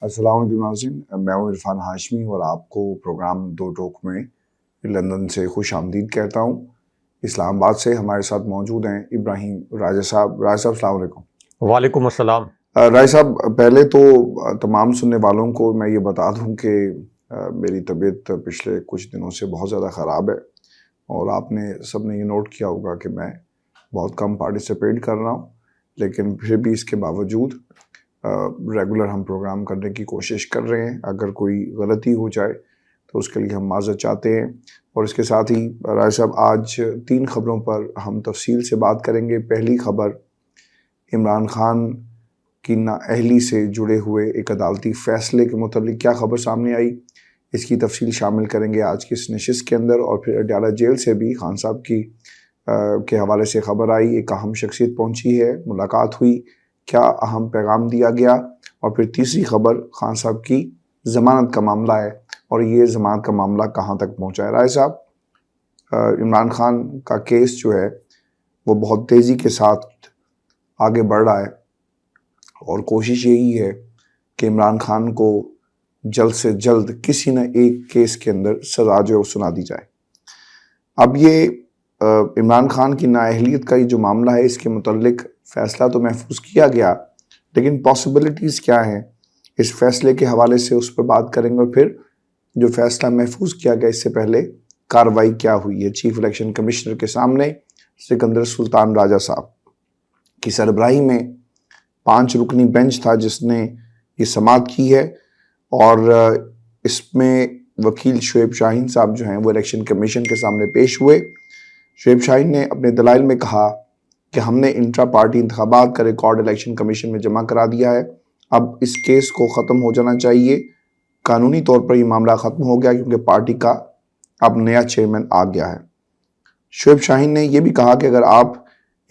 السلام علیکم ناظرین، میں ہوں عرفان ہاشمی اور آپ کو پروگرام دو ٹوک میں لندن سے خوش آمدید کہتا ہوں۔ اسلام آباد سے ہمارے ساتھ موجود ہیں ابراہیم راجہ صاحب۔ راجہ صاحب السلام علیکم۔ وعلیکم السلام۔ راجہ صاحب، پہلے تو تمام سننے والوں کو میں یہ بتا دوں کہ میری طبیعت پچھلے کچھ دنوں سے بہت زیادہ خراب ہے، اور آپ نے سب نے یہ نوٹ کیا ہوگا کہ میں بہت کم پارٹیسپیٹ کر رہا ہوں، لیکن پھر بھی اس کے باوجود ریگولر ہم پروگرام کرنے کی کوشش کر رہے ہیں۔ اگر کوئی غلطی ہو جائے تو اس کے لیے ہم معذرت چاہتے ہیں۔ اور اس کے ساتھ ہی راجہ صاحب، آج 3 خبروں پر ہم تفصیل سے بات کریں گے۔ پہلی خبر، عمران خان کی نااہلی سے جڑے ہوئے ایک عدالتی فیصلے کے متعلق کیا خبر سامنے آئی، اس کی تفصیل شامل کریں گے آج کی اس نشست کے اندر۔ اور پھر اڈیالہ جیل سے بھی خان صاحب کے حوالے سے خبر آئی، ایک اہم شخصیت پہنچی ہے، ملاقات ہوئی، کیا اہم پیغام دیا گیا۔ اور پھر تیسری خبر خان صاحب کی ضمانت کا معاملہ ہے، اور یہ ضمانت کا معاملہ کہاں تک پہنچا ہے۔ راجہ صاحب، عمران خان کا کیس جو ہے وہ بہت تیزی کے ساتھ آگے بڑھ رہا ہے، اور کوشش یہی ہے کہ عمران خان کو جلد سے جلد کسی نہ ایک کیس کے اندر سزا جو ہے وہ سنا دی جائے۔ اب یہ عمران خان کی نااہلیت کا یہ جو معاملہ ہے، اس کے متعلق فیصلہ تو محفوظ کیا گیا، لیکن پاسبلٹیز کیا ہیں اس فیصلے کے حوالے سے، اس پر بات کریں گے۔ اور پھر جو فیصلہ محفوظ کیا گیا، اس سے پہلے کارروائی کیا ہوئی ہے چیف الیکشن کمشنر کے سامنے سکندر سلطان راجہ صاحب کی سربراہی میں 5 رکنی بینچ تھا جس نے یہ سماعت کی ہے، اور اس میں وکیل شعیب شاہین صاحب جو ہیں وہ الیکشن کمیشن کے سامنے پیش ہوئے۔ شعیب شاہین نے اپنے دلائل میں کہا کہ ہم نے انٹرا پارٹی انتخابات کا ریکارڈ الیکشن کمیشن میں جمع کرا دیا ہے، اب اس کیس کو ختم ہو جانا چاہیے، قانونی طور پر یہ معاملہ ختم ہو گیا کیونکہ پارٹی کا اب نیا چیئرمین آ گیا ہے۔ شعیب شاہین نے یہ بھی کہا کہ اگر آپ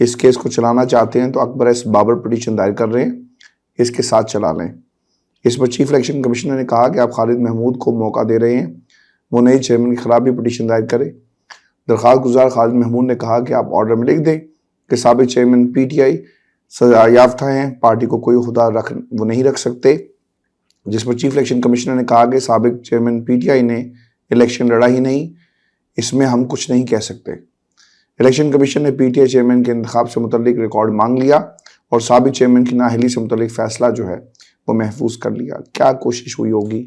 اس کیس کو چلانا چاہتے ہیں تو اکبر ایس بابر پٹیشن دائر کر رہے ہیں، اس کے ساتھ چلا لیں۔ اس پر چیف الیکشن کمشنر نے کہا کہ آپ خالد محمود کو موقع دے رہے ہیں، وہ نئے چیئرمین کے خلاف بھی پٹیشن دائر کرے۔ درخواست گزار خالد محمود نے کہا کہ آپ آرڈر میں لکھ دیں کہ سابق چیئرمین پی ٹی آئی سزا یافتہ ہیں، پارٹی کو کوئی عہدہ وہ نہیں رکھ سکتے، جس پر چیف الیکشن کمشنر نے کہا کہ سابق چیئرمین پی ٹی آئی نے الیکشن لڑا ہی نہیں، اس میں ہم کچھ نہیں کہہ سکتے۔ الیکشن کمیشن نے پی ٹی آئی چیئرمین کے انتخاب سے متعلق ریکارڈ مانگ لیا، اور سابق چیئرمین کی نااہلی سے متعلق فیصلہ جو ہے وہ محفوظ کر لیا۔ کیا کوشش ہوئی ہوگی،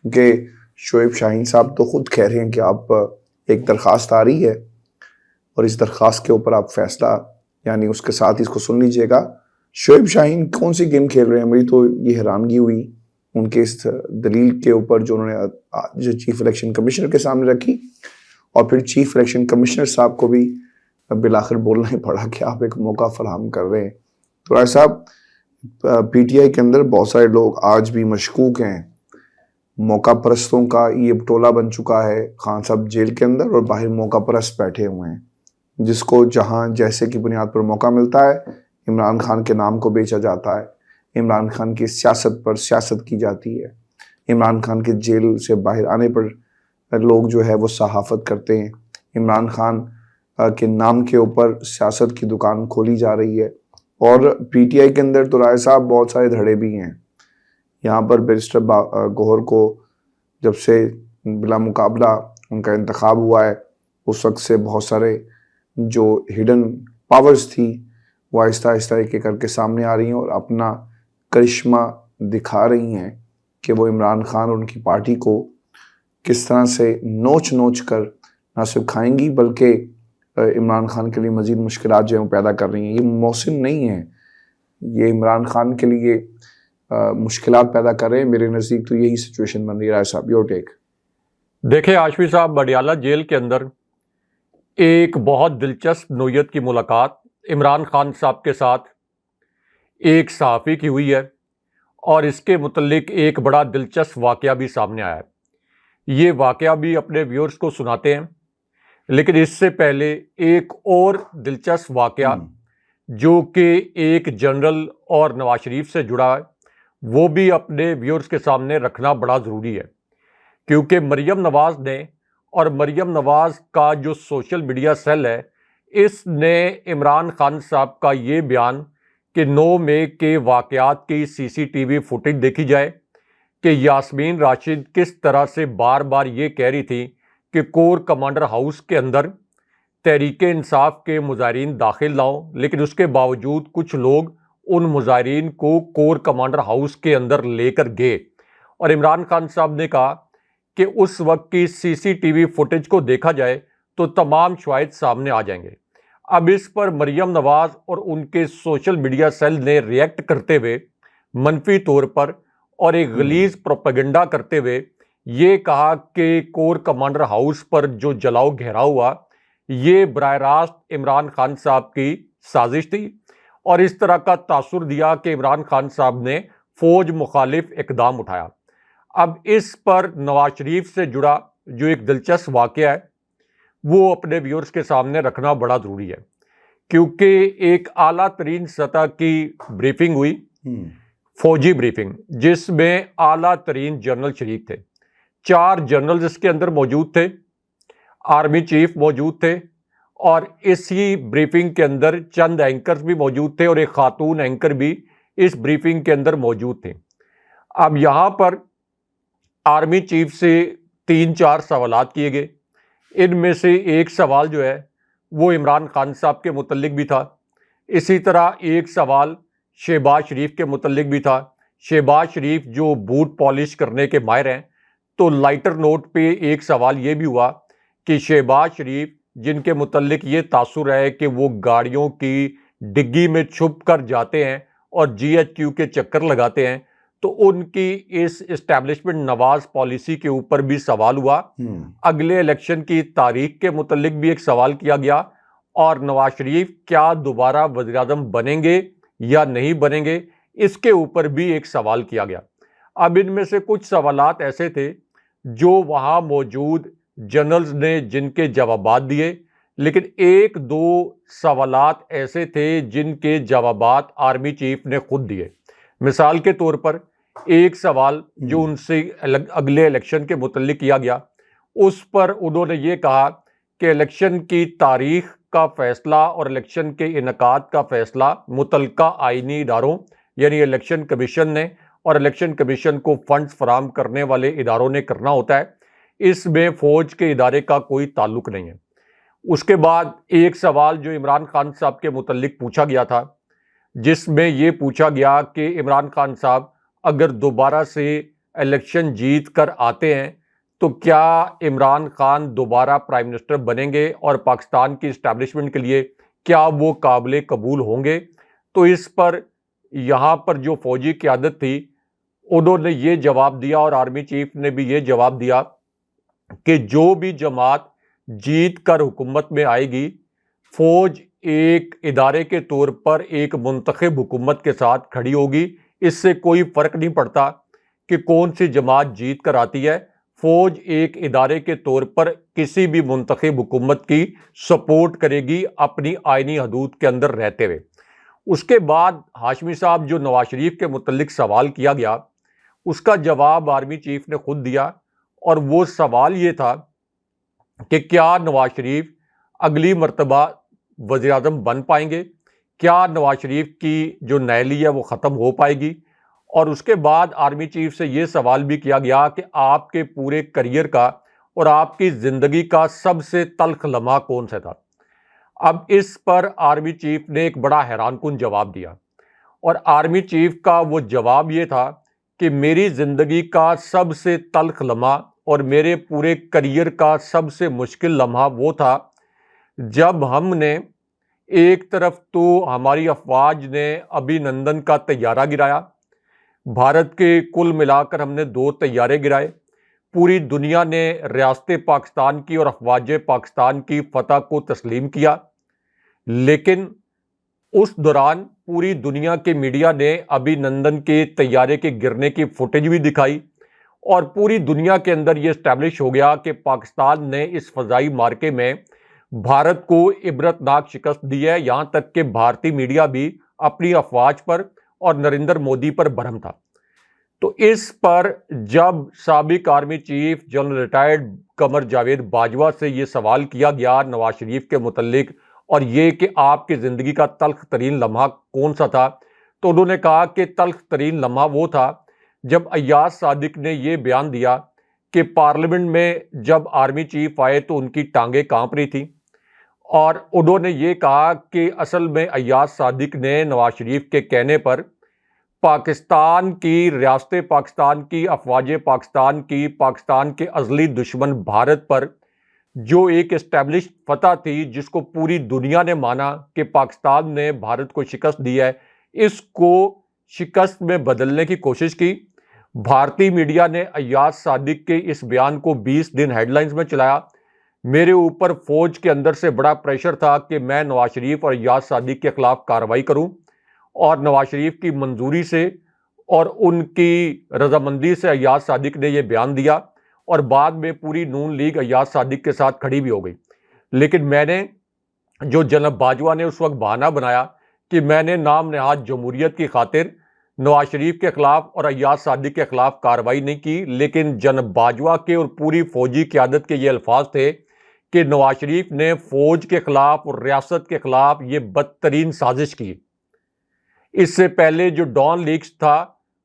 کیونکہ شعیب شاہین صاحب تو خود کہہ رہے ہیں کہ آپ ایک درخواست آ رہی ہے اور اس درخواست کے اوپر آپ فیصلہ، یعنی اس کے ساتھ اس کو سن لیجئے گا۔ شعیب شاہین کون سی گیم کھیل رہے ہیں؟ مجھے تو یہ حیرانگی ہوئی ان کے اس دلیل کے اوپر جو انہوں نے چیف الیکشن کمشنر کے سامنے رکھی، اور پھر چیف الیکشن کمشنر صاحب کو بھی بالآخر بولنا ہی پڑا کہ آپ ایک موقع فراہم کر رہے ہیں۔ تو راجہ صاحب، پی ٹی آئی کے اندر بہت سارے لوگ آج بھی مشکوک ہیں، موقع پرستوں کا یہ ٹولہ بن چکا ہے خان صاحب جیل کے اندر، اور باہر موقع پرست بیٹھے ہوئے ہیں، جس کو جہاں جیسے کی بنیاد پر موقع ملتا ہے عمران خان کے نام کو بیچا جاتا ہے، عمران خان کی سیاست پر سیاست کی جاتی ہے، عمران خان کے جیل سے باہر آنے پر لوگ جو ہے وہ صحافت کرتے ہیں، عمران خان کے نام کے اوپر سیاست کی دکان کھولی جا رہی ہے۔ اور پی ٹی آئی کے اندر تو راجہ صاحب بہت سارے دھڑے بھی ہیں۔ یہاں پر بیرسٹر گوہر کو جب سے بلا مقابلہ ان کا انتخاب ہوا ہے، اس وقت سے بہت سارے جو ہڈن پاورز تھی وہ آہستہ آہستہ ایک ایک کر کے سامنے آ رہی ہیں، اور اپنا کرشمہ دکھا رہی ہیں کہ وہ عمران خان اور ان کی پارٹی کو کس طرح سے نوچ نوچ کر نہ صرف کھائیں گی بلکہ عمران خان کے لیے مزید مشکلات جو ہیں وہ پیدا کر رہی ہیں۔ یہ محسن نہیں ہے، یہ عمران خان کے لیے مشکلات پیدا کر رہے ہیں۔ میرے نزدیک تو یہی سچویشن بن رہی ہے۔ رائے صاحب، یور ٹیک۔ دیکھیں ہاشمی صاحب، اڈیالہ جیل کے اندر ایک بہت دلچسپ نوعیت کی ملاقات عمران خان صاحب کے ساتھ ایک صحافی کی ہوئی ہے، اور اس کے متعلق ایک بڑا دلچسپ واقعہ بھی سامنے آیا ہے۔ یہ واقعہ بھی اپنے ویورز کو سناتے ہیں، لیکن اس سے پہلے ایک اور دلچسپ واقعہ جو کہ ایک جنرل اور نواز شریف سے جڑا ہے، وہ بھی اپنے ویورز کے سامنے رکھنا بڑا ضروری ہے، کیونکہ مریم نواز نے اور مریم نواز کا جو سوشل میڈیا سیل ہے، اس نے عمران خان صاحب کا یہ بیان کہ 9 مئی کے واقعات کی سی سی ٹی وی فوٹیج دیکھی جائے، کہ یاسمین راشد کس طرح سے بار بار یہ کہہ رہی تھی کہ کور کمانڈر ہاؤس کے اندر تحریک انصاف کے مظاہرین داخل لاؤ، لیکن اس کے باوجود کچھ لوگ ان مظاہرین کو کور کمانڈر ہاؤس کے اندر لے کر گئے، اور عمران خان صاحب نے کہا کہ اس وقت کی سی سی ٹی وی فوٹیج کو دیکھا جائے تو تمام شواہد سامنے آ جائیں گے۔ اب اس پر مریم نواز اور ان کے سوشل میڈیا سیل نے ریئیکٹ کرتے ہوئے منفی طور پر اور ایک غلیظ پروپیگنڈا کرتے ہوئے یہ کہا کہ کور کمانڈر ہاؤس پر جو جلاؤ گھیراؤ ہوا یہ براہ راست عمران خان صاحب کی سازش تھی، اور اس طرح کا تاثر دیا کہ عمران خان صاحب نے فوج مخالف اقدام اٹھایا۔ اب اس پر نواز شریف سے جڑا جو ایک دلچسپ واقعہ ہے وہ اپنے ویورز کے سامنے رکھنا بڑا ضروری ہے، کیونکہ ایک اعلیٰ ترین سطح کی بریفنگ ہوئی، فوجی بریفنگ، جس میں اعلیٰ ترین جنرل شریک تھے۔ 4 جنرل اس کے اندر موجود تھے، آرمی چیف موجود تھے، اور اسی بریفنگ کے اندر چند اینکرز بھی موجود تھے اور ایک خاتون اینکر بھی اس بریفنگ کے اندر موجود تھے۔ اب یہاں پر آرمی چیف سے 3-4 سوالات کیے گئے، ان میں سے ایک سوال جو ہے وہ عمران خان صاحب کے متعلق بھی تھا، اسی طرح ایک سوال شہباز شریف کے متعلق بھی تھا۔ شہباز شریف جو بوٹ پالش کرنے کے ماہر ہیں، تو لائٹر نوٹ پہ ایک سوال یہ بھی ہوا کہ شہباز شریف جن کے متعلق یہ تاثر ہے کہ وہ گاڑیوں کی ڈگی میں چھپ کر جاتے ہیں اور جی ایچ کیو کے چکر لگاتے ہیں، تو ان کی اس اسٹیبلشمنٹ نواز پالیسی کے اوپر بھی سوال ہوا۔ اگلے الیکشن کی تاریخ کے متعلق بھی ایک سوال کیا گیا، اور نواز شریف کیا دوبارہ وزیر اعظم بنیں گے یا نہیں بنیں گے، اس کے اوپر بھی ایک سوال کیا گیا۔ اب ان میں سے کچھ سوالات ایسے تھے جو وہاں موجود جنرلز نے جن کے جوابات دیے، لیکن 1-2 سوالات ایسے تھے جن کے جوابات آرمی چیف نے خود دیے۔ مثال کے طور پر ایک سوال جو ان سے اگلے الیکشن کے متعلق کیا گیا، اس پر انہوں نے یہ کہا کہ الیکشن کی تاریخ کا فیصلہ اور الیکشن کے انعقاد کا فیصلہ متعلقہ آئینی اداروں یعنی الیکشن کمیشن نے اور الیکشن کمیشن کو فنڈز فراہم کرنے والے اداروں نے کرنا ہوتا ہے، اس میں فوج کے ادارے کا کوئی تعلق نہیں ہے۔ اس کے بعد ایک سوال جو عمران خان صاحب کے متعلق پوچھا گیا تھا، جس میں یہ پوچھا گیا کہ عمران خان صاحب اگر دوبارہ سے الیکشن جیت کر آتے ہیں تو کیا عمران خان دوبارہ پرائم منسٹر بنیں گے اور پاکستان کی اسٹیبلشمنٹ کے لیے کیا وہ قابل قبول ہوں گے؟ تو اس پر یہاں پر جو فوجی قیادت تھی انہوں نے یہ جواب دیا، اور آرمی چیف نے بھی یہ جواب دیا کہ جو بھی جماعت جیت کر حکومت میں آئے گی، فوج ایک ادارے کے طور پر ایک منتخب حکومت کے ساتھ کھڑی ہوگی، اس سے کوئی فرق نہیں پڑتا کہ کون سی جماعت جیت کر آتی ہے، فوج ایک ادارے کے طور پر کسی بھی منتخب حکومت کی سپورٹ کرے گی اپنی آئینی حدود کے اندر رہتے ہوئے۔ اس کے بعد ہاشمی صاحب جو نواز شریف کے متعلق سوال کیا گیا، اس کا جواب آرمی چیف نے خود دیا، اور وہ سوال یہ تھا کہ کیا نواز شریف اگلی مرتبہ وزیر اعظم بن پائیں گے، کیا نواز شریف کی جو نااہلی ہے وہ ختم ہو پائے گی؟ اور اس کے بعد آرمی چیف سے یہ سوال بھی کیا گیا کہ آپ کے پورے کریئر کا اور آپ کی زندگی کا سب سے تلخ لمحہ کون سا تھا؟ اب اس پر آرمی چیف نے ایک بڑا حیران کن جواب دیا، اور آرمی چیف کا وہ جواب یہ تھا کہ میری زندگی کا سب سے تلخ لمحہ اور میرے پورے کریئر کا سب سے مشکل لمحہ وہ تھا جب ہم نے ایک طرف تو ہماری افواج نے ابھی نندن کا طیارہ گرایا، بھارت کے کل ملا کر ہم نے 2 طیارے گرائے، پوری دنیا نے ریاست پاکستان کی اور افواج پاکستان کی فتح کو تسلیم کیا، لیکن اس دوران پوری دنیا کے میڈیا نے ابھی نندن کے طیارے کے گرنے کی فوٹیج بھی دکھائی، اور پوری دنیا کے اندر یہ اسٹیبلش ہو گیا کہ پاکستان نے اس فضائی مارکے میں بھارت کو عبرتناک شکست دی ہے، یہاں تک کہ بھارتی میڈیا بھی اپنی افواج پر اور نریندر مودی پر برہم تھا۔ تو اس پر جب سابق army chief general retired Qamar Javed Bajwa سے یہ سوال کیا گیا نواز شریف کے متعلق، اور یہ کہ آپ کی زندگی کا تلخ ترین لمحہ کون سا تھا، تو انہوں نے کہا کہ تلخ ترین لمحہ وہ تھا جب ایاز صادق نے یہ بیان دیا کہ پارلیمنٹ میں جب آرمی چیف آئے تو ان کی ٹانگیں کانپ رہی تھیں، اور انہوں نے یہ کہا کہ اصل میں ایاز صادق نے نواز شریف کے کہنے پر پاکستان کی، ریاست پاکستان کی، افواج پاکستان کی، پاکستان کے ازلی دشمن بھارت پر جو ایک اسٹیبلش فتح تھی، جس کو پوری دنیا نے مانا کہ پاکستان نے بھارت کو شکست دی ہے، اس کو شکست میں بدلنے کی کوشش کی۔ بھارتی میڈیا نے ایاز صادق کے اس بیان کو 20 دن ہیڈ لائنز میں چلایا۔ میرے اوپر فوج کے اندر سے بڑا پریشر تھا کہ میں نواز شریف اور ایاز صادق کے خلاف کارروائی کروں، اور نواز شریف کی منظوری سے اور ان کی رضامندی سے ایاز صادق نے یہ بیان دیا، اور بعد میں پوری نون لیگ ایاز صادق کے ساتھ کھڑی بھی ہو گئی۔ لیکن میں نے، جو جناب باجوہ نے اس وقت بہانہ بنایا کہ میں نے نام نہاد جمہوریت کی خاطر نواز شریف کے خلاف اور ایاز صادق کے خلاف کارروائی نہیں کی، لیکن جناب باجوہ کے اور پوری فوجی قیادت کے یہ الفاظ تھے کہ نواز شریف نے فوج کے خلاف اور ریاست کے خلاف یہ بدترین سازش کی۔ اس سے پہلے جو ڈان لیکس تھا،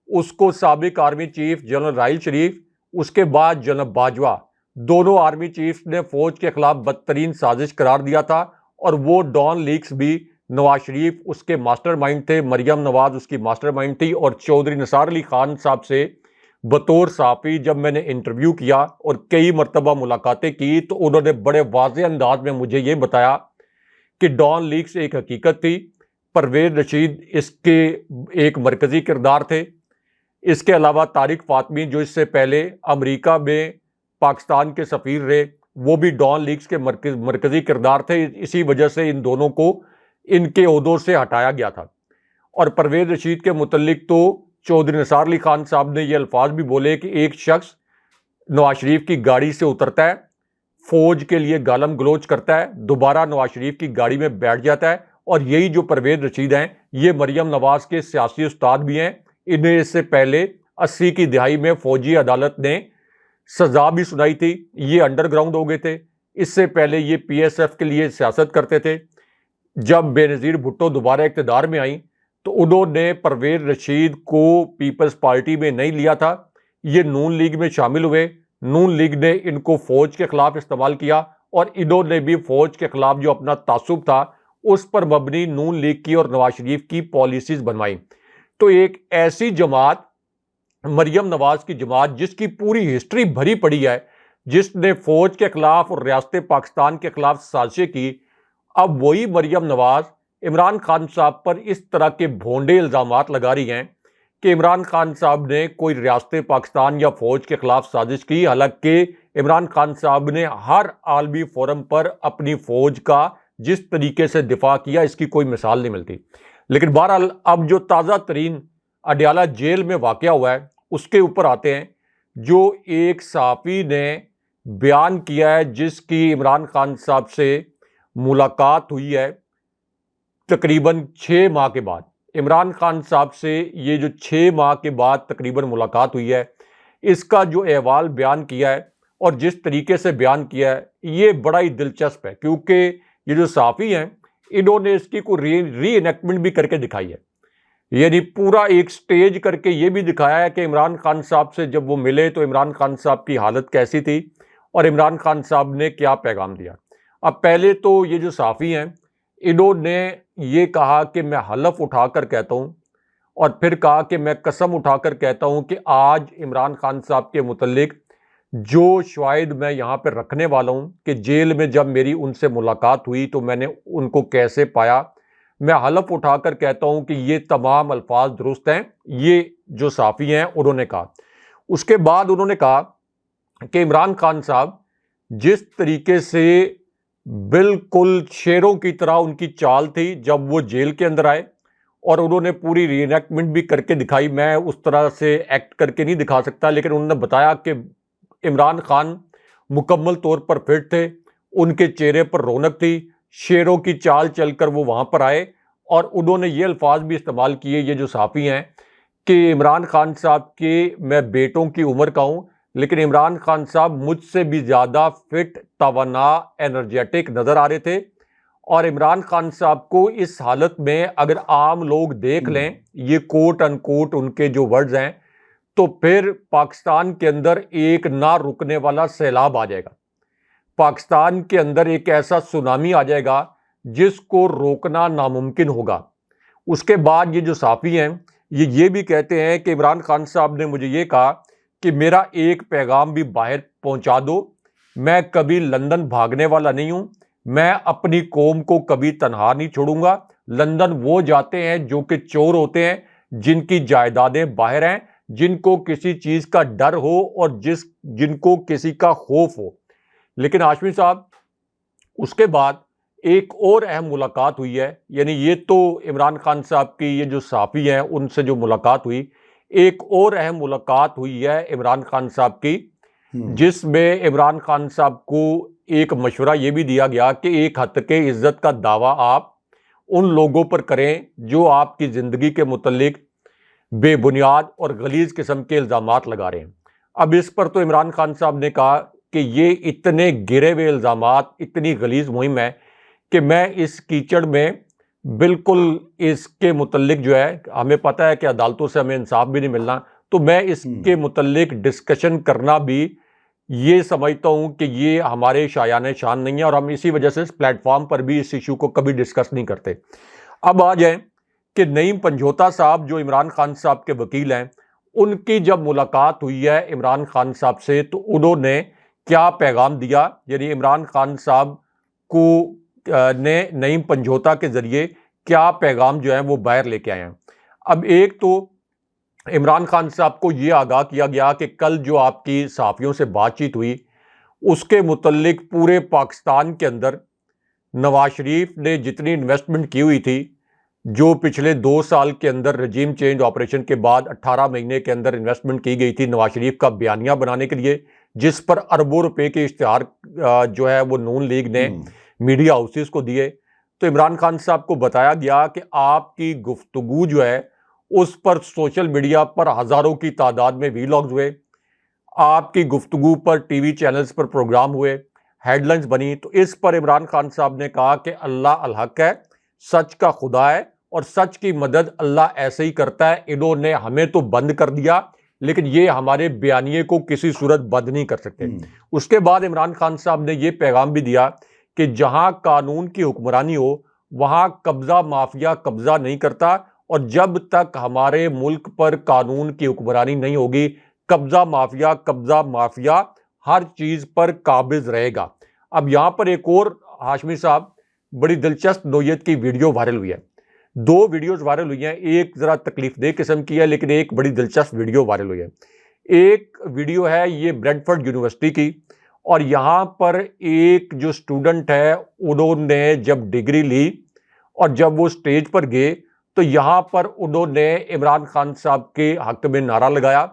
اس کو سابق army chief general Raheel Sharif, اس کے بعد جناب باجوہ، دونوں آرمی چیفز نے فوج کے خلاف بدترین سازش قرار دیا تھا، اور وہ ڈان لیکس بھی نواز شریف اس کے ماسٹر مائنڈ تھے، مریم نواز اس کی ماسٹر مائنڈ تھی۔ اور چودھری نثار علی خان صاحب سے بطور صحافی جب میں نے انٹرویو کیا اور کئی مرتبہ ملاقاتیں کی، تو انہوں نے بڑے واضح انداز میں مجھے یہ بتایا کہ ڈان لیکس ایک حقیقت تھی، پرویز رشید اس کے ایک مرکزی کردار تھے۔ اس کے علاوہ طارق فاطمی، جو اس سے پہلے امریکہ میں پاکستان کے سفیر رہے، وہ بھی ڈان لیکس کے مرکزی کردار تھے۔ اسی وجہ سے ان دونوں کو ان کے عہدوں سے ہٹایا گیا تھا۔ اور پرویز رشید کے متعلق تو چودھری نثار علی خان صاحب نے یہ الفاظ بھی بولے کہ ایک شخص نواز شریف کی گاڑی سے اترتا ہے، فوج کے لیے گالم گلوچ کرتا ہے، دوبارہ نواز شریف کی گاڑی میں بیٹھ جاتا ہے، اور یہی جو پرویز رشید ہیں، یہ مریم نواز کے سیاسی استاد بھی ہیں۔ انہیں اس سے پہلے 80 کی دہائی میں فوجی عدالت نے سزا بھی سنائی تھی، یہ انڈر گراؤنڈ ہو گئے تھے۔ اس سے پہلے یہ پی ایس ایف کے لیے سیاست کرتے تھے۔ جب بے نظیر بھٹو دوبارہ اقتدار میں آئیں تو انہوں نے پرویز رشید کو پیپلز پارٹی میں نہیں لیا تھا، یہ نون لیگ میں شامل ہوئے۔ نون لیگ نے ان کو فوج کے خلاف استعمال کیا، اور انہوں نے بھی فوج کے خلاف جو اپنا تعصب تھا اس پر مبنی نون لیگ کی اور نواز شریف کی پالیسیز بنوائی۔ تو ایک ایسی جماعت، مریم نواز کی جماعت، جس کی پوری ہسٹری بھری پڑی ہے، جس نے فوج کے خلاف اور ریاست پاکستان کے خلاف سازشیں کی، اب وہی مریم نواز عمران خان صاحب پر اس طرح کے بھونڈے الزامات لگا رہی ہیں کہ عمران خان صاحب نے کوئی ریاست پاکستان یا فوج کے خلاف سازش کی، حالانکہ عمران خان صاحب نے ہر عالمی فورم پر اپنی فوج کا جس طریقے سے دفاع کیا، اس کی کوئی مثال نہیں ملتی۔ لیکن بہرحال اب جو تازہ ترین اڈیالہ جیل میں واقعہ ہوا ہے اس کے اوپر آتے ہیں، جو ایک صحافی نے بیان کیا ہے، جس کی عمران خان صاحب سے ملاقات ہوئی ہے تقریباً 6 ماہ کے بعد۔ عمران خان صاحب سے یہ جو 6 ماہ کے بعد تقریباً ملاقات ہوئی ہے، اس کا جو احوال بیان کیا ہے اور جس طریقے سے بیان کیا ہے، یہ بڑا ہی دلچسپ ہے، کیونکہ یہ جو صحافی ہیں انہوں نے اس کی کوئی ری انیکٹمنٹ بھی کر کے دکھائی ہے، یعنی پورا ایک سٹیج کر کے یہ بھی دکھایا ہے کہ عمران خان صاحب سے جب وہ ملے تو عمران خان صاحب کی حالت کیسی تھی اور عمران خان صاحب نے کیا پیغام دیا۔ اب پہلے تو یہ جو صحافی ہیں انہوں نے یہ کہا کہ میں حلف اٹھا کر کہتا ہوں، اور پھر کہا کہ میں قسم اٹھا کر کہتا ہوں کہ آج عمران خان صاحب کے متعلق جو شواہد میں یہاں پہ رکھنے والا ہوں کہ جیل میں جب میری ان سے ملاقات ہوئی تو میں نے ان کو کیسے پایا، میں حلف اٹھا کر کہتا ہوں کہ یہ تمام الفاظ درست ہیں، یہ جو صحافی ہیں انہوں نے کہا۔ اس کے بعد انہوں نے کہا کہ عمران خان صاحب جس طریقے سے بالکل شیروں کی طرح ان کی چال تھی جب وہ جیل کے اندر آئے، اور انہوں نے پوری ری انیکٹمنٹ بھی کر کے دکھائی، میں اس طرح سے ایکٹ کر کے نہیں دکھا سکتا، لیکن انہوں نے بتایا کہ عمران خان مکمل طور پر فٹ تھے، ان کے چہرے پر رونق تھی، شیروں کی چال چل کر وہ وہاں پر آئے، اور انہوں نے یہ الفاظ بھی استعمال کیے، یہ جو صحافی ہیں، کہ عمران خان صاحب کے میں بیٹوں کی عمر کا ہوں، لیکن عمران خان صاحب مجھ سے بھی زیادہ فٹ، توانا، انرجیٹک نظر آ رہے تھے، اور عمران خان صاحب کو اس حالت میں اگر عام لوگ دیکھ لیں، یہ کوٹ ان کوٹ ان کے جو ورڈز ہیں، تو پھر پاکستان کے اندر ایک نہ رکنے والا سیلاب آ جائے گا، پاکستان کے اندر ایک ایسا سونامی آ جائے گا جس کو روکنا ناممکن ہوگا۔ اس کے بعد یہ جو صحافی ہیں یہ بھی کہتے ہیں کہ عمران خان صاحب نے مجھے یہ کہا کہ میرا ایک پیغام بھی باہر پہنچا دو، میں کبھی لندن بھاگنے والا نہیں ہوں، میں اپنی قوم کو کبھی تنہا نہیں چھوڑوں گا۔ لندن وہ جاتے ہیں جو کہ چور ہوتے ہیں، جن کی جائیدادیں باہر ہیں، جن کو کسی چیز کا ڈر ہو اور جن کو کسی کا خوف ہو۔ لیکن ہاشمی صاحب اس کے بعد ایک اور اہم ملاقات ہوئی ہے، یعنی یہ تو عمران خان صاحب کی یہ جو صحافی ہیں ان سے جو ملاقات ہوئی، ایک اور اہم ملاقات ہوئی ہے عمران خان صاحب کی، جس میں عمران خان صاحب کو ایک مشورہ یہ بھی دیا گیا کہ ایک حد کے عزت کا دعویٰ آپ ان لوگوں پر کریں جو آپ کی زندگی کے متعلق بے بنیاد اور غلیظ قسم کے الزامات لگا رہے ہیں۔ اب اس پر تو عمران خان صاحب نے کہا کہ یہ اتنے گرے ہوئے الزامات، اتنی غلیظ مہم ہے کہ میں اس کیچڑ میں بالکل اس کے متعلق جو ہے، ہمیں پتہ ہے کہ عدالتوں سے ہمیں انصاف بھی نہیں ملنا، تو میں اس کے متعلق ڈسکشن کرنا بھی یہ سمجھتا ہوں کہ یہ ہمارے شایان شان نہیں ہے، اور ہم اسی وجہ سے اس پلیٹ فارم پر بھی اس ایشو کو کبھی ڈسکس نہیں کرتے۔ اب آ جائیں کہ نعیم پنجھوتا صاحب جو عمران خان صاحب کے وکیل ہیں، ان کی جب ملاقات ہوئی ہے عمران خان صاحب سے تو انہوں نے کیا پیغام دیا، یعنی عمران خان صاحب کو نے نعیم پنجھوتا کے ذریعے کیا پیغام جو ہے وہ باہر لے کے آئے ہیں۔ اب ایک تو عمران خان صاحب کو یہ آگاہ کیا گیا کہ کل جو آپ کی صحافیوں سے بات چیت ہوئی اس کے متعلق پورے پاکستان کے اندر نواز شریف نے جتنی انویسٹمنٹ کی ہوئی تھی، جو پچھلے 2 سال کے اندر رجیم چینج آپریشن کے بعد 18 مہینے کے اندر انویسٹمنٹ کی گئی تھی نواز شریف کا بیانیہ بنانے کے لیے، جس پر اربوں روپے کے اشتہار جو ہے وہ نون لیگ نے میڈیا ہاؤسز کو دیے، تو عمران خان صاحب کو بتایا گیا کہ آپ کی گفتگو جو ہے اس پر سوشل میڈیا پر ہزاروں کی تعداد میں وی لاگز ہوئے، آپ کی گفتگو پر ٹی وی چینلز پر پروگرام ہوئے، ہیڈ لائنز بنی۔ تو اس پر عمران خان صاحب نے کہا کہ اللہ الحق ہے، سچ کا خدا ہے، اور سچ کی مدد اللہ ایسے ہی کرتا ہے، انہوں نے ہمیں تو بند کر دیا لیکن یہ ہمارے بیانیے کو کسی صورت بند نہیں کر سکتے۔ اس کے بعد عمران خان صاحب نے یہ پیغام بھی دیا کہ جہاں قانون کی حکمرانی ہو وہاں قبضہ مافیا قبضہ نہیں کرتا، اور جب تک ہمارے ملک پر قانون کی حکمرانی نہیں ہوگی قبضہ مافیا ہر چیز پر قابض رہے گا۔ اب یہاں پر ایک اور ہاشمی صاحب بڑی دلچسپ نوعیت کی ویڈیو وائرل ہوئی ہے، 2 ویڈیوز وائرل ہوئی ہیں، ایک ذرا تکلیف دہ قسم کی ہے لیکن ایک بڑی دلچسپ ویڈیو وائرل ہوئی ہے۔ ایک ویڈیو ہے یہ بریڈفورڈ یونیورسٹی کی، اور یہاں پر ایک جو اسٹوڈنٹ ہے انہوں نے جب ڈگری لی اور جب وہ اسٹیج پر گئے تو یہاں پر انہوں نے عمران خان صاحب کے حق میں نعرہ لگایا،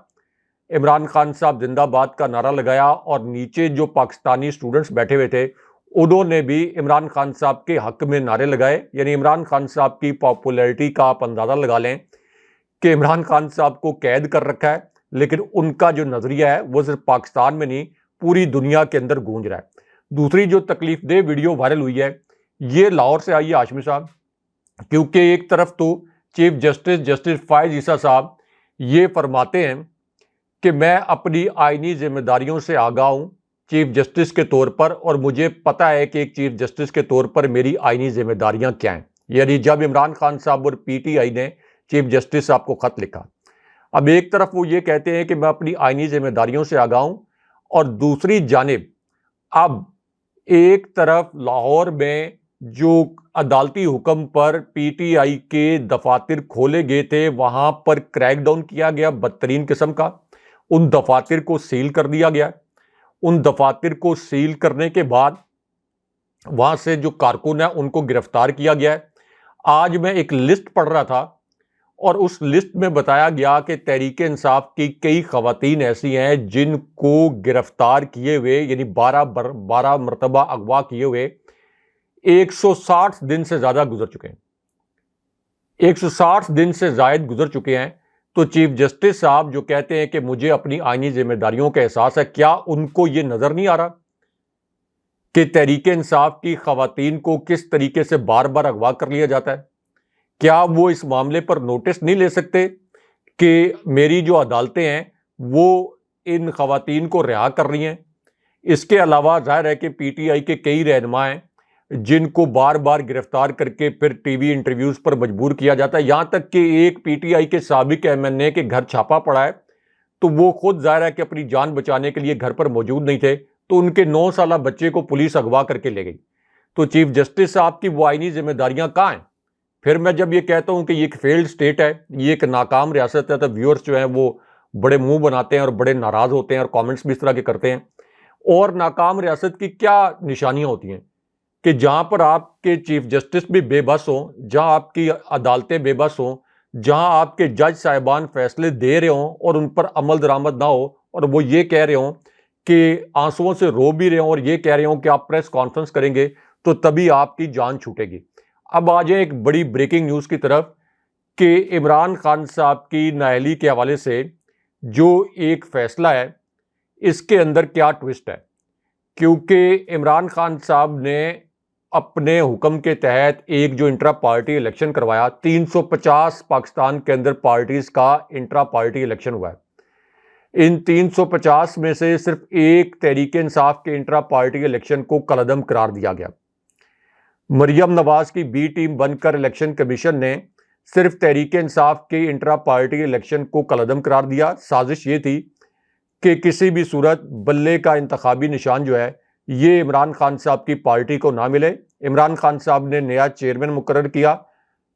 عمران خان صاحب زندہ باد کا نعرہ لگایا، اور نیچے جو پاکستانی اسٹوڈنٹس بیٹھے ہوئے تھے انہوں نے بھی عمران خان صاحب کے حق میں نعرے لگائے۔ یعنی عمران خان صاحب کی پاپولیرٹی کا آپ اندازہ لگا لیں کہ عمران خان صاحب کو قید کر رکھا ہے، لیکن ان کا جو نظریہ ہے وہ صرف پاکستان میں نہیں پوری دنیا کے اندر گونج رہا ہے۔ دوسری جو تکلیف دہ ویڈیو وائرل ہوئی ہے یہ لاہور سے آئی ہے ہاشمی صاحب، کیونکہ ایک طرف تو چیف جسٹس فائز عیسیٰ صاحب یہ فرماتے ہیں کہ میں اپنی آئینی ذمہ داریوں سے آگاہ ہوں چیف جسٹس کے طور پر، اور مجھے پتہ ہے کہ ایک چیف جسٹس کے طور پر میری آئینی ذمہ داریاں کیا ہیں۔ یعنی جب عمران خان صاحب اور پی ٹی آئی نے چیف جسٹس صاحب کو خط لکھا، اب ایک طرف وہ یہ کہتے ہیں کہ میں اپنی آئینی ذمہ داریوں سے آگاہ ہوں، اور دوسری جانب اب ایک طرف لاہور میں جو عدالتی حکم پر پی ٹی آئی کے دفاتر کھولے گئے تھے وہاں پر کریک ڈاؤن کیا گیا بدترین قسم کا، ان دفاتر کو سیل کر دیا گیا۔ ان دفاتر کو سیل کرنے کے بعد وہاں سے جو کارکن ہیں ان کو گرفتار کیا گیا ہے۔ آج میں ایک لسٹ پڑھ رہا تھا اور اس لسٹ میں بتایا گیا کہ تحریک انصاف کی کئی خواتین ایسی ہیں جن کو گرفتار کیے ہوئے، یعنی 12 مرتبہ اغوا کیے ہوئے 160 دن سے زیادہ گزر چکے ہیں، 160 دن سے زائد گزر چکے ہیں۔ تو چیف جسٹس صاحب جو کہتے ہیں کہ مجھے اپنی آئینی ذمہ داریوں کا احساس ہے، کیا ان کو یہ نظر نہیں آ رہا کہ تحریک انصاف کی خواتین کو کس طریقے سے بار بار اغوا کر لیا جاتا ہے؟ کیا وہ اس معاملے پر نوٹس نہیں لے سکتے کہ میری جو عدالتیں ہیں وہ ان خواتین کو رہا کر رہی ہیں۔ اس کے علاوہ ظاہر ہے کہ پی ٹی آئی کے کئی رہنما ہیں جن کو بار بار گرفتار کر کے پھر ٹی وی انٹرویوز پر مجبور کیا جاتا ہے، یہاں تک کہ ایک پی ٹی آئی کے سابق ایم این اے کے گھر چھاپا پڑا ہے تو وہ خود ظاہر ہے کہ اپنی جان بچانے کے لیے گھر پر موجود نہیں تھے، تو ان کے 9 سالہ بچے کو پولیس اغوا کر کے لے گئی۔ تو چیف جسٹس صاحب کی وہ آئینی ذمہ داریاں کہاں ہیں؟ پھر میں جب یہ کہتا ہوں کہ یہ ایک فیلڈ سٹیٹ ہے، یہ ایک ناکام ریاست ہے، تو ویورز جو ہیں وہ بڑے منہ بناتے ہیں اور بڑے ناراض ہوتے ہیں اور کامنٹس بھی اس طرح کے کرتے ہیں۔ اور ناکام ریاست کی کیا نشانیاں ہوتی ہیں کہ جہاں پر آپ کے چیف جسٹس بھی بے بس ہوں، جہاں آپ کی عدالتیں بے بس ہوں، جہاں آپ کے جج صاحبان فیصلے دے رہے ہوں اور ان پر عمل درآمد نہ ہو، اور وہ یہ کہہ رہے ہوں کہ آنسوؤں سے رو بھی رہے ہوں اور یہ کہہ رہے ہوں کہ آپ پریس کانفرنس کریں گے تو تبھی آپ کی جان چھوٹے گی۔ اب آ جائیں ایک بڑی بریکنگ نیوز کی طرف کہ عمران خان صاحب کی نااہلی کے حوالے سے جو ایک فیصلہ ہے اس کے اندر کیا ٹوسٹ ہے، کیونکہ عمران خان صاحب نے اپنے حکم کے تحت ایک جو انٹرا پارٹی الیکشن کروایا، 350 پاکستان کے اندر پارٹیز کا انٹرا پارٹی الیکشن ہوا ہے۔ ان 350 میں سے صرف ایک تحریک انصاف کے انٹرا پارٹی الیکشن کو کالعدم قرار دیا گیا۔ مریم نواز کی بی ٹیم بن کر الیکشن کمیشن نے صرف تحریک انصاف کے انٹرا پارٹی الیکشن کو کالعدم قرار دیا۔ سازش یہ تھی کہ کسی بھی صورت بلے کا انتخابی نشان جو ہے یہ عمران خان صاحب کی پارٹی کو نہ ملے۔ عمران خان صاحب نے نیا چیئرمین مقرر کیا،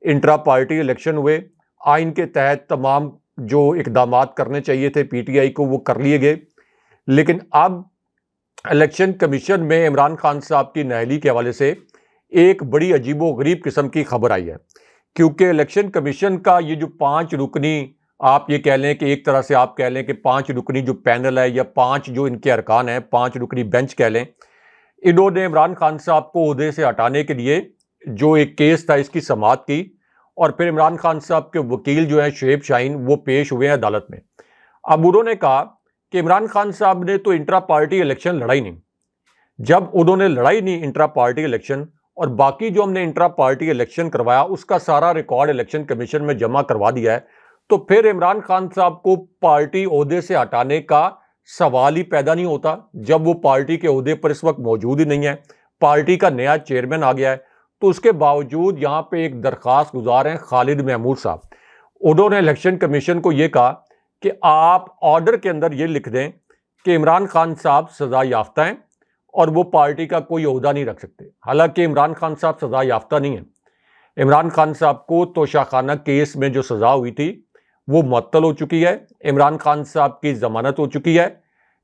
انٹرا پارٹی الیکشن ہوئے، آئین کے تحت تمام جو اقدامات کرنے چاہیے تھے پی ٹی آئی کو وہ کر لیے گئے۔ لیکن اب الیکشن کمیشن میں عمران خان صاحب کی نااہلی کے حوالے سے ایک بڑی عجیب و غریب قسم کی خبر آئی ہے، کیونکہ الیکشن کمیشن کا یہ جو 5 رکنی، آپ یہ کہہ لیں کہ ایک طرح سے آپ کہہ لیں کہ 5 رکنی جو پینل ہے یا 5 جو ان کے ارکان ہیں، 5 رکنی بینچ کہہ لیں، انہوں نے عمران خان صاحب کو عہدے سے ہٹانے کے لیے جو ایک کیس تھا اس کی سماعت کی، اور پھر عمران خان صاحب کے وکیل جو ہیں شعیب شاہین وہ پیش ہوئے ہیں عدالت میں۔ اب انہوں نے کہا کہ عمران خان صاحب نے تو انٹرا پارٹی الیکشن لڑائی نہیں۔ جب انہوں نے لڑائی نہیں انٹرا پارٹی الیکشن، اور باقی جو ہم نے انٹرا پارٹی الیکشن کروایا اس کا سارا ریکارڈ الیکشن کمیشن میں جمع کروا دیا ہے، تو پھر عمران خان صاحب کو پارٹی عہدے سے ہٹانے کا سوال ہی پیدا نہیں ہوتا، جب وہ پارٹی کے عہدے پر اس وقت موجود ہی نہیں ہے، پارٹی کا نیا چیئرمین آ گیا ہے۔ تو اس کے باوجود یہاں پہ ایک درخواست گزار ہیں خالد محمود صاحب، انہوں نے الیکشن کمیشن کو یہ کہا کہ آپ آرڈر کے اندر یہ لکھ دیں کہ عمران خان صاحب سزا یافتہ ہیں اور وہ پارٹی کا کوئی عہدہ نہیں رکھ سکتے۔ حالانکہ عمران خان صاحب سزا یافتہ نہیں ہیں۔ عمران خان صاحب کو توشہ خانہ کیس میں جو سزا ہوئی تھی وہ معطل ہو چکی ہے، عمران خان صاحب کی ضمانت ہو چکی ہے،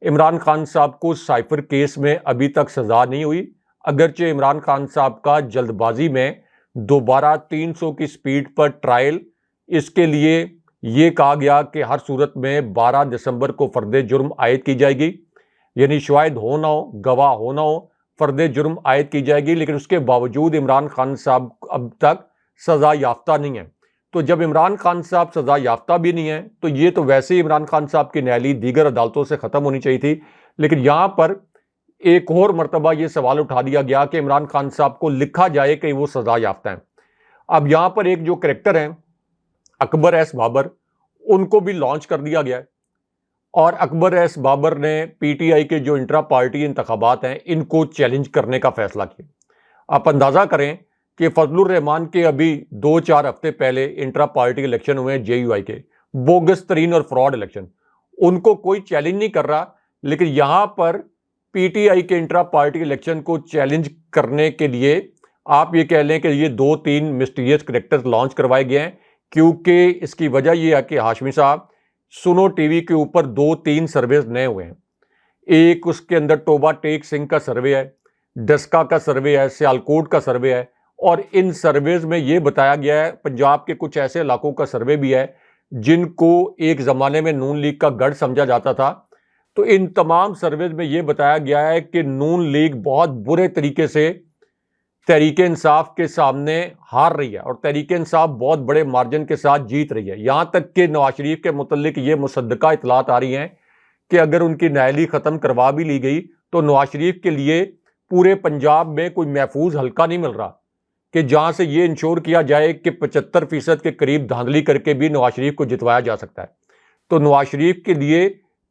عمران خان صاحب کو سائفر کیس میں ابھی تک سزا نہیں ہوئی، اگرچہ عمران خان صاحب کا جلد بازی میں دوبارہ 300 کی سپیڈ پر ٹرائل، اس کے لیے یہ کہا گیا کہ ہر صورت میں 12 دسمبر کو فرد جرم عائد کی جائے گی، یعنی شاہد ہو نہ ہو، گواہ ہو نہ ہو، فرد جرم عائد کی جائے گی، لیکن اس کے باوجود عمران خان صاحب اب تک سزا یافتہ نہیں ہیں۔ تو جب عمران خان صاحب سزا یافتہ بھی نہیں ہیں تو یہ تو ویسے ہی عمران خان صاحب کی نااہلی دیگر عدالتوں سے ختم ہونی چاہیے تھی، لیکن یہاں پر ایک اور مرتبہ یہ سوال اٹھا دیا گیا کہ عمران خان صاحب کو لکھا جائے کہ وہ سزا یافتہ ہیں۔ اب یہاں پر ایک جو کریکٹر ہیں اکبر ایس بابر، ان کو بھی لانچ کر دیا گیا ہے، اور اکبر ایس بابر نے پی ٹی آئی کے جو انٹرا پارٹی انتخابات ہیں ان کو چیلنج کرنے کا فیصلہ کیا۔ آپ اندازہ کریں کہ فضل الرحمان کے ابھی 2-4 ہفتے پہلے انٹرا پارٹی الیکشن ہوئے ہیں جے یو آئی کے، بوگس ترین اور فراڈ الیکشن، ان کو کوئی چیلنج نہیں کر رہا، لیکن یہاں پر پی ٹی آئی کے انٹرا پارٹی الیکشن کو چیلنج کرنے کے لیے آپ یہ کہہ لیں کہ یہ 2-3 مسٹیریس کریکٹرز لانچ کروائے گئے ہیں، کیونکہ اس کی وجہ یہ ہے کہ ہاشمی صاحب سنو ٹی وی کے اوپر 2-3 سرویز نئے ہوئے ہیں۔ ایک اس کے اندر ٹوبا ٹیک سنگھ کا سروے ہے، ڈسکا کا سروے ہے، سیالکوٹ کا سروے ہے، اور ان سرویز میں یہ بتایا گیا ہے پنجاب کے کچھ ایسے علاقوں کا سروے بھی ہے جن کو ایک زمانے میں نون لیگ کا گڑھ سمجھا جاتا تھا۔ تو ان تمام سرویز میں یہ بتایا گیا ہے کہ نون لیگ بہت برے طریقے سے تحریک انصاف کے سامنے ہار رہی ہے اور تحریک انصاف بہت بڑے مارجن کے ساتھ جیت رہی ہے، یہاں تک کہ نواز شریف کے متعلق یہ مصدقہ اطلاعات آ رہی ہیں کہ اگر ان کی نااہلی ختم کروا بھی لی گئی تو نواز شریف کے لیے پورے پنجاب میں کوئی محفوظ حلقہ نہیں مل رہا کہ جہاں سے یہ انشور کیا جائے کہ 75% کے قریب دھاندلی کر کے بھی نواز شریف کو جتوایا جا سکتا ہے۔ تو نواز شریف کے لیے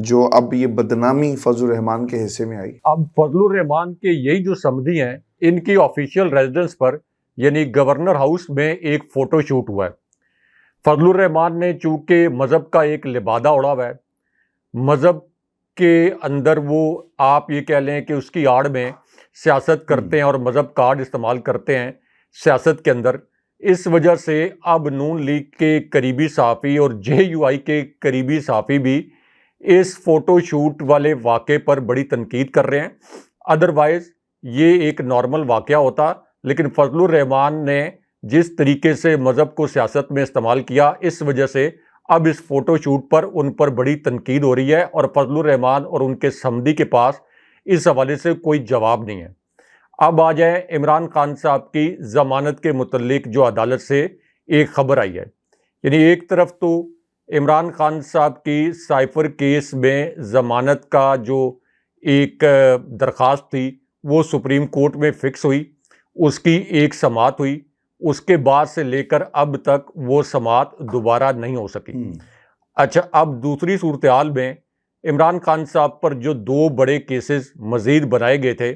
جو اب یہ بدنامی فضل الرحمان کے حصے میں آئی؟ اب فضل الرحمان کے یہی جو سمدھی ہیں ان کی آفیشیل ریزیڈنس پر یعنی گورنر ہاؤس میں ایک فوٹو شوٹ ہوا ہے. فضل الرحمان نے چونکہ مذہب کا ایک لبادہ اڑا ہوا ہے، مذہب کے اندر وہ آپ یہ کہہ لیں کہ اس کی آڑ میں سیاست کرتے ہیں اور مذہب کارڈ استعمال کرتے ہیں سیاست کے اندر. اس وجہ سے اب نون لیگ کے قریبی صحافی اور جے یو آئی کے قریبی صحافی بھی اس فوٹو شوٹ والے واقعے پر بڑی تنقید کر رہے ہیں. ادروائز یہ ایک نارمل واقعہ ہوتا، لیکن فضل الرحمان نے جس طریقے سے مذہب کو سیاست میں استعمال کیا، اس وجہ سے اب اس فوٹو شوٹ پر ان پر بڑی تنقید ہو رہی ہے اور فضل الرحمان اور ان کے سمدھی کے پاس اس حوالے سے کوئی جواب نہیں ہے. اب آ جائیں عمران خان صاحب کی ضمانت کے متعلق جو عدالت سے ایک خبر آئی ہے. یعنی ایک طرف تو عمران خان صاحب کی سائفر کیس میں ضمانت کا جو ایک درخواست تھی وہ سپریم کورٹ میں فکس ہوئی، اس کی ایک سماعت ہوئی، اس کے بعد سے لے کر اب تک وہ سماعت دوبارہ نہیں ہو سکی. اچھا، اب دوسری صورتحال میں عمران خان صاحب پر جو دو بڑے کیسز مزید بنائے گئے تھے،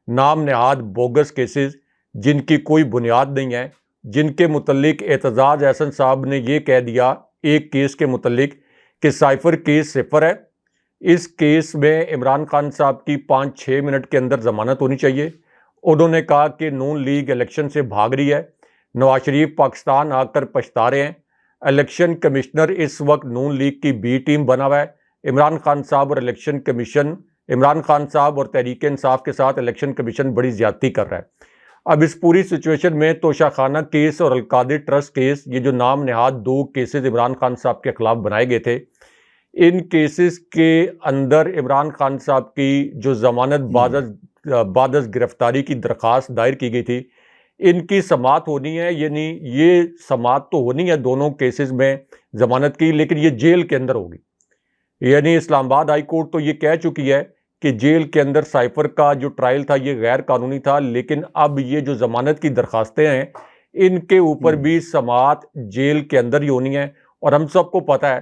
نام نہاد بوگس کیسز جن کی کوئی بنیاد نہیں ہے، جن کے متعلق اعتزاز احسن صاحب نے یہ کہہ دیا ایک کیس کے متعلق کہ سائفر کیس صفر ہے، اس کیس میں عمران خان صاحب کی 5-6 منٹ کے اندر ضمانت ہونی چاہیے. انہوں نے کہا کہ نون لیگ الیکشن سے بھاگ رہی ہے، نواز شریف پاکستان آ کر پچھتا رہے ہیں، الیکشن کمشنر اس وقت نون لیگ کی بی ٹیم بنا ہوا ہے، عمران خان صاحب اور الیکشن کمیشن، عمران خان صاحب اور تحریک انصاف کے ساتھ الیکشن کمیشن بڑی زیادتی کر رہا ہے. اب اس پوری سچویشن میں توشہ خانہ کیس اور القادر ٹرسٹ کیس، یہ جو نام نہاد دو کیسز عمران خان صاحب کے خلاف بنائے گئے تھے، ان کیسز کے اندر عمران خان صاحب کی جو ضمانت بعد از گرفتاری کی درخواست دائر کی گئی تھی، ان کی سماعت ہونی ہے. یعنی یہ سماعت تو ہونی ہے دونوں کیسز میں ضمانت کی، لیکن یہ جیل کے اندر ہوگی. یعنی اسلام آباد ہائی کورٹ تو یہ کہہ چکی ہے کہ جیل کے اندر سائفر کا جو ٹرائل تھا یہ غیر قانونی تھا، لیکن اب یہ جو ضمانت کی درخواستیں ہیں ان کے اوپر بھی سماعت جیل کے اندر ہی ہونی ہے. اور ہم سب کو پتہ ہے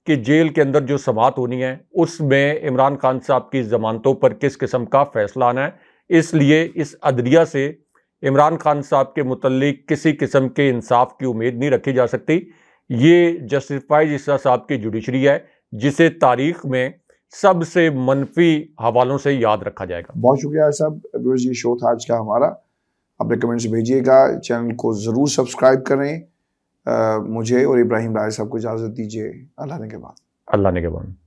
کہ جیل کے اندر جو سماعت ہونی ہے اس میں عمران خان صاحب کی ضمانتوں پر کس قسم کا فیصلہ آنا ہے. اس لیے اس عدلیہ سے عمران خان صاحب کے متعلق کسی قسم کے انصاف کی امید نہیں رکھی جا سکتی. یہ جسٹس فائز عیسیٰ صاحب کی جوڈیشری ہے جسے تاریخ میں سب سے منفی حوالوں سے یاد رکھا جائے گا. بہت شکریہ صاحب. ویورز، یہ شو تھا آج کا ہمارا. اپنے کمنٹس بھیجیے گا، چینل کو ضرور سبسکرائب کریں. مجھے اور ابراہیم رائے صاحب کو اجازت دیجیے. اللہ نے کے بعد. اللہ نے کے بعد.